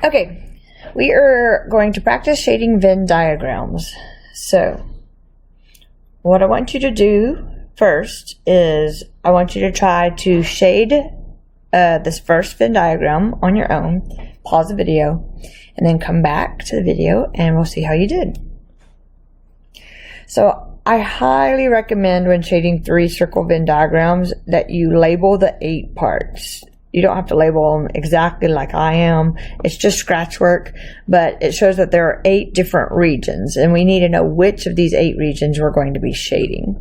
Okay, we are going to practice shading Venn diagrams. So, what I want you to do first is I want you to try to shade this first Venn diagram on your own, pause the video, and then come back to the video and we'll see how you did. So, I highly recommend when shading 3 circle Venn diagrams that you label the 8 parts. You don't have to label them exactly like I am. It's just scratch work, but it shows that there are 8 different regions, and we need to know which of these 8 regions we're going to be shading.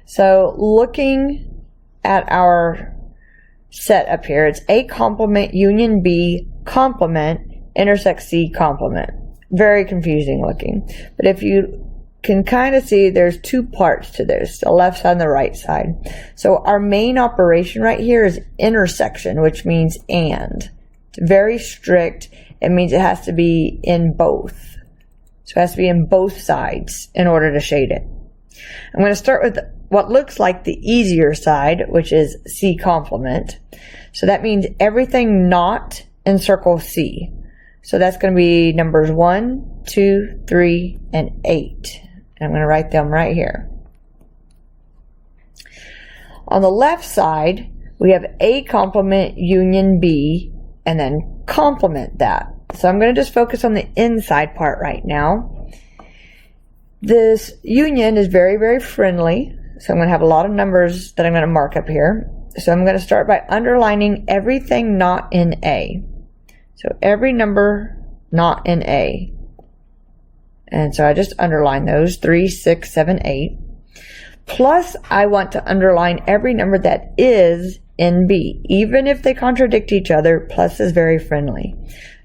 So looking at our set up here, it's A complement, union B, complement, intersect C, complement. Very confusing looking. But if you can kind of see, there's 2 parts to this, the left side and the right side. So our main operation right here is intersection, which means and. It's very strict. It means it has to be in both. So it has to be in both sides in order to shade it. I'm going to start with what looks like the easier side, which is C complement. So that means everything not in circle C. So that's going to be numbers 1, 2, 3, and 8. And I'm going to write them right here. On the left side, we have A complement, union B, and then complement that. So I'm going to just focus on the inside part right now. This union is very, very friendly. So I'm going to have a lot of numbers that I'm going to mark up here. So I'm going to start by underlining everything not in A. So every number not in A. And so I just underline those, 3, 6, 7, 8. Plus, I want to underline every number that is in B. Even if they contradict each other, plus is very friendly.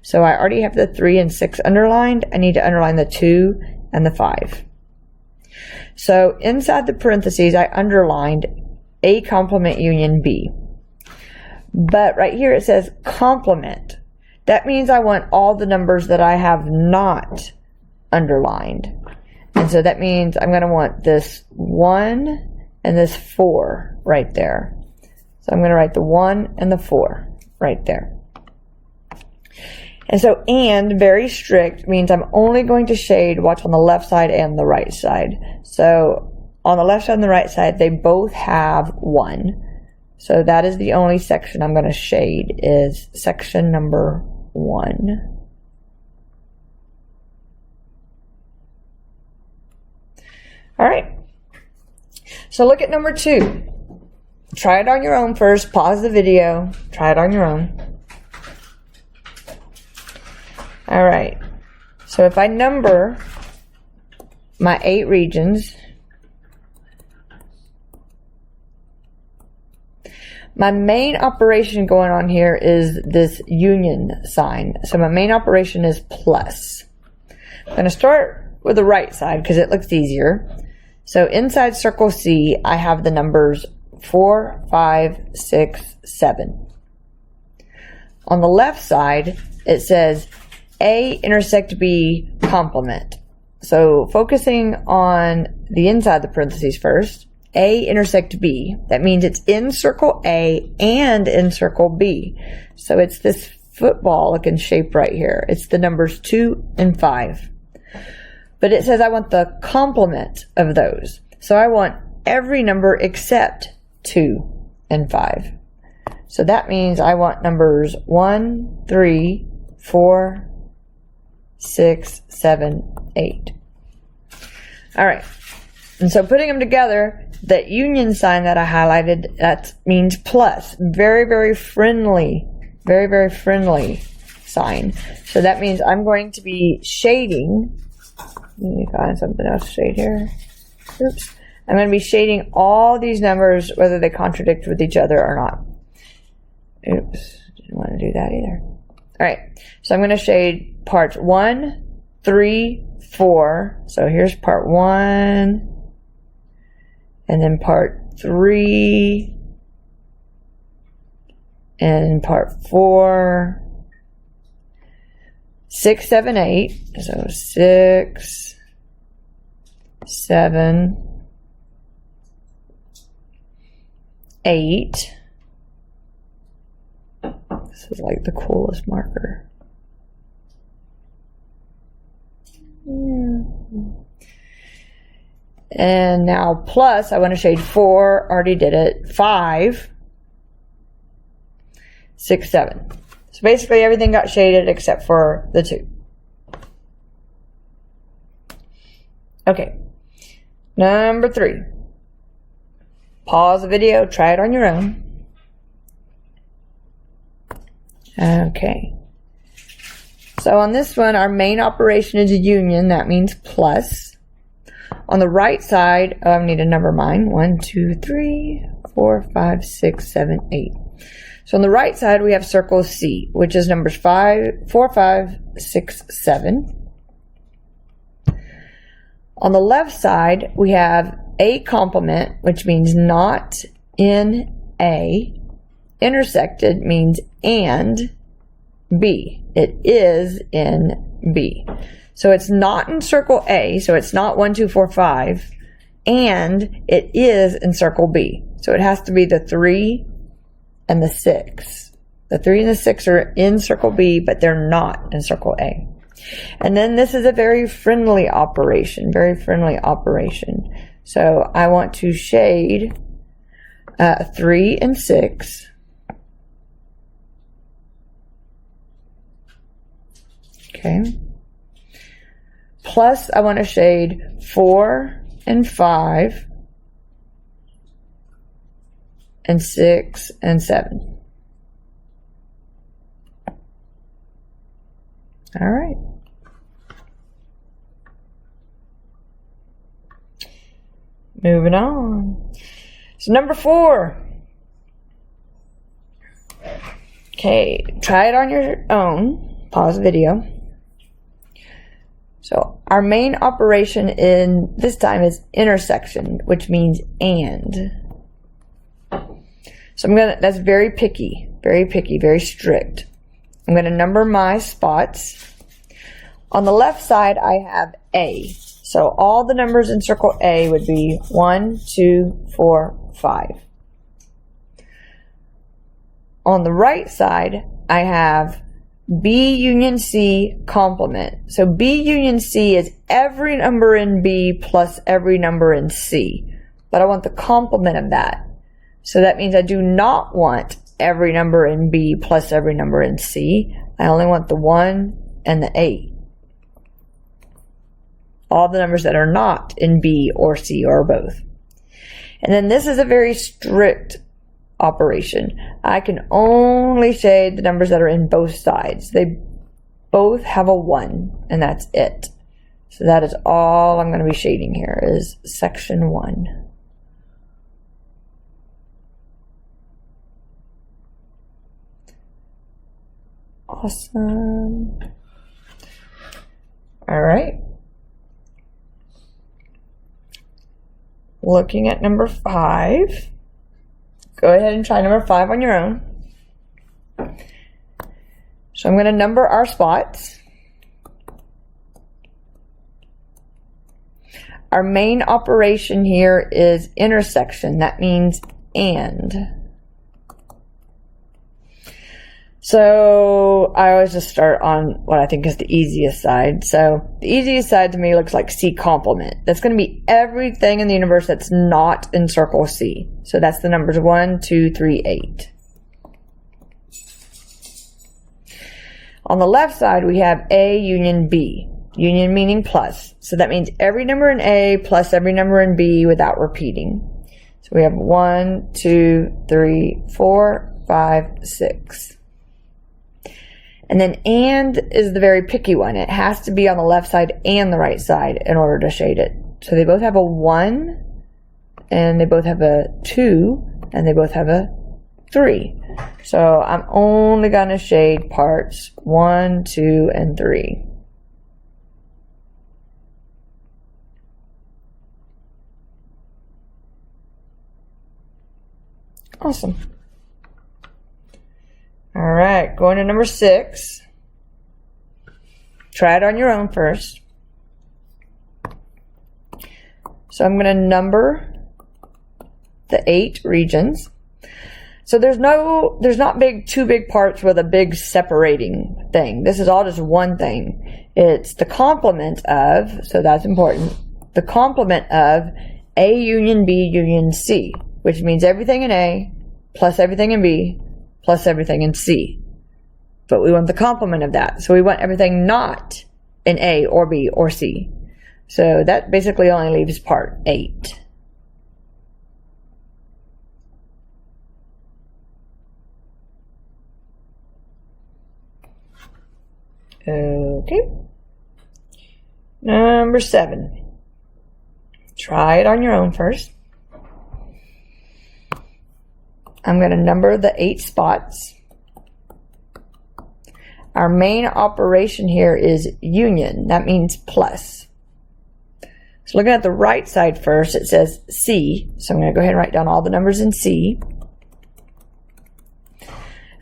So I already have the 3 and 6 underlined. I need to underline the 2 and the 5. So inside the parentheses, I underlined A complement union B. But right here it says complement. That means I want all the numbers that I have not underlined. And so that means I'm going to want this 1 and this 4 right there. So I'm going to write the 1 and the 4 right there. And so and, very strict, means I'm only going to shade what's on the left side and the right side. So on the left side and the right side, they both have 1. So that is the only section I'm going to shade, is section number 1. All right. So look at number 2. Try it on your own first. Pause the video. Try it on your own. All right. So if I number my 8 regions, my main operation going on here is this union sign. So my main operation is plus. I'm going to start with the right side because it looks easier. So inside circle C, I have the numbers 4, 5, 6, 7. On the left side, it says A intersect B complement. So focusing on the inside the parentheses first, A intersect B. That means it's in circle A and in circle B. So it's this football looking shape right here. It's the numbers 2 and 5. But it says I want the complement of those. So I want every number except 2 and 5. So that means I want numbers 1, 3, 4, 6, 7, 8. All right. And so putting them together, that union sign that I highlighted, that means plus. Very, very friendly. Very, very friendly sign. So that means I'm going to be shading. Let me find something else to shade here. Oops. I'm going to be shading all these numbers, whether they contradict with each other or not. Oops. Didn't want to do that either. All right. So I'm going to shade parts 1, 3, 4. So here's part 1. And then part 3. And part 4. 6, 7, 8. So 6, 7, 8. This is like the coolest marker. And now plus, I want to shade 4, already did it, 5, 6, 7. So basically everything got shaded except for the 2. Okay, number 3. Pause the video, try it on your own. Okay. So on this one, our main operation is a union. That means plus. On the right side, I need to number mine. 1, 2, 3, 4, 5, 6, 7, 8. So on the right side, we have circle C, which is numbers 4, 5, 6, 7. On the left side, we have A complement, which means not in A. Intersected means and B. It is in B. So it's not in circle A, so it's not 1, 2, 4, 5, and it is in circle B. So it has to be the 3 and the 6. The 3 and the 6 are in circle B, but they're not in circle A. And then this is a very friendly operation, very friendly operation. So I want to shade 3 and 6. Okay. Plus, I want to shade 4 and 5 and 6 and 7. All right. Moving on. So number 4. Okay, try it on your own. Pause the video. So our main operation in this time is intersection, which means and. So that's very picky, very strict. I'm gonna number my spots. On the left side, I have A. So all the numbers in circle A would be 1, 2, 4, 5. On the right side, I have B union C complement. So B union C is every number in B plus every number in C. But I want the complement of that. So that means I do not want every number in B plus every number in C. I only want the 1 and the 8. All the numbers that are not in B or C or both. And then this is a very strict operation. I can only shade the numbers that are in both sides. They both have a 1, and that's it. So that is all I'm going to be shading here is section 1. Awesome. All right. Looking at number 5. Go ahead and try number 5 on your own. So I'm going to number our spots. Our main operation here is intersection. That means and. So I always just start on what I think is the easiest side. So the easiest side to me looks like C complement. That's going to be everything in the universe that's not in circle C. So that's the numbers 1, 2, 3, 8. On the left side, we have A union B. Union meaning plus. So that means every number in A plus every number in B without repeating. So we have 1, 2, 3, 4, 5, 6. And then and is the very picky one. It has to be on the left side and the right side in order to shade it. So they both have a 1, and they both have a 2, and they both have a 3. So I'm only going to shade parts 1, 2, and 3. Awesome. All right, going to number 6. Try it on your own first. So I'm going to number the 8 regions. So there's not two big parts with a big separating thing. This is all just one thing. It's the complement of, so that's important, the complement of A union B union C, which means everything in A plus everything in B plus everything in C. But we want the complement of that. So we want everything not in A or B or C. So that basically only leaves part 8. Okay. Number 7. Try it on your own first. I'm going to number the 8 spots. Our main operation here is union. That means plus. So looking at the right side first, it says C. So I'm going to go ahead and write down all the numbers in C.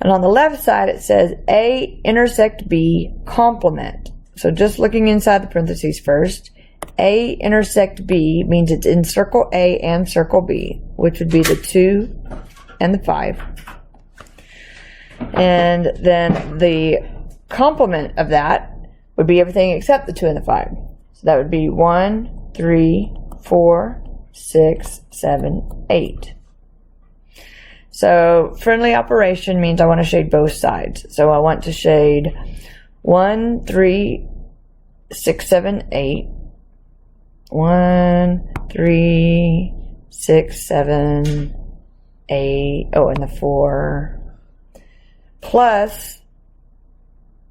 And on the left side, it says A intersect B complement. So just looking inside the parentheses first, A intersect B means it's in circle A and circle B, which would be the 2 and the 5. And then the complement of that would be everything except the 2 and the 5. So that would be 1, 3, 4, 6, 7, 8. So friendly operation means I want to shade both sides. So I want to shade 1, 3, 6, 7, 8. 1, 3, 6, 7, 8. Oh, and the 4. Plus,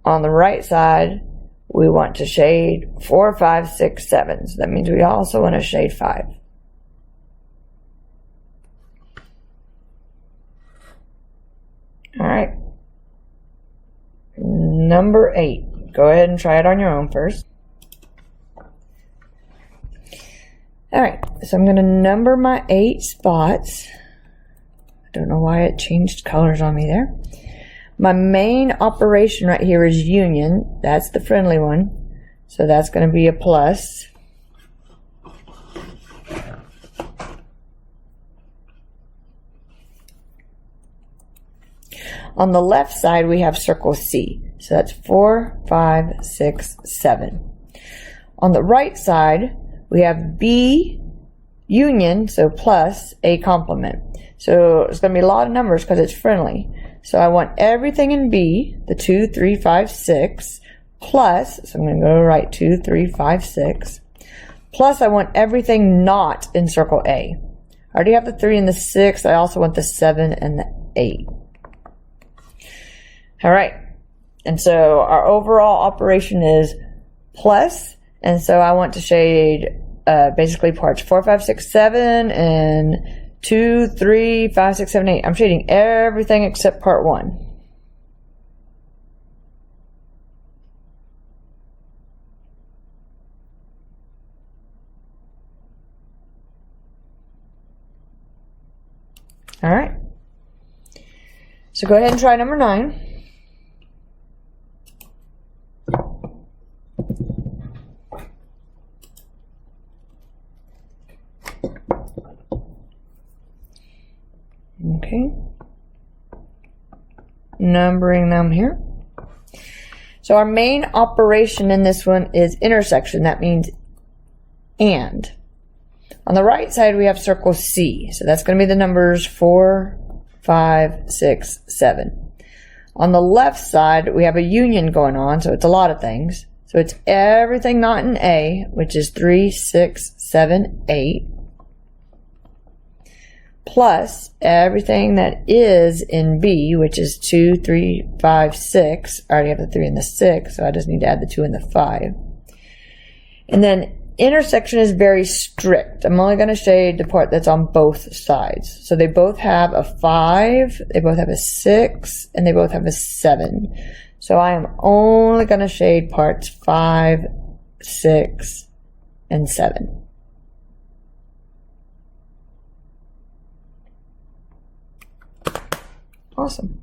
on the right side, we want to shade 4, 5, 6, 7. So that means we also want to shade 5. All right. Number 8. Go ahead and try it on your own first. All right. So I'm going to number my 8 spots. I don't know why it changed colors on me there. My main operation right here is union. That's the friendly one. So that's going to be a plus. On the left side, we have circle C. So that's 4, 5, 6, 7. On the right side, we have B union, so plus A complement. So it's going to be a lot of numbers because it's friendly. So I want everything in B, the 2, 3, 5, 6, plus, so I'm going to go write 2, 3, 5, 6, plus I want everything not in circle A. I already have the 3 and the 6. I also want the 7 and the 8. All right, and so our overall operation is plus, and so I want to shade basically parts 4, 5, 6, 7, and 2, 3, 5, 6, 7, 8. I'm shading everything except part 1. All right, so go ahead and try number 9. Okay, numbering them here. So our main operation in this one is intersection. That means and. On the right side, we have circle C. So that's going to be the numbers 4, 5, 6, 7. On the left side, we have a union going on. So it's a lot of things. So it's everything not in A, which is 3, 6, 7, 8. Plus everything that is in B, which is 2, 3, 5, 6. I already have the 3 and the 6, so I just need to add the 2 and the 5. And then intersection is very strict. I'm only going to shade the part that's on both sides. So they both have a 5, they both have a 6, and they both have a 7. So I am only going to shade parts 5, 6, and 7. Awesome.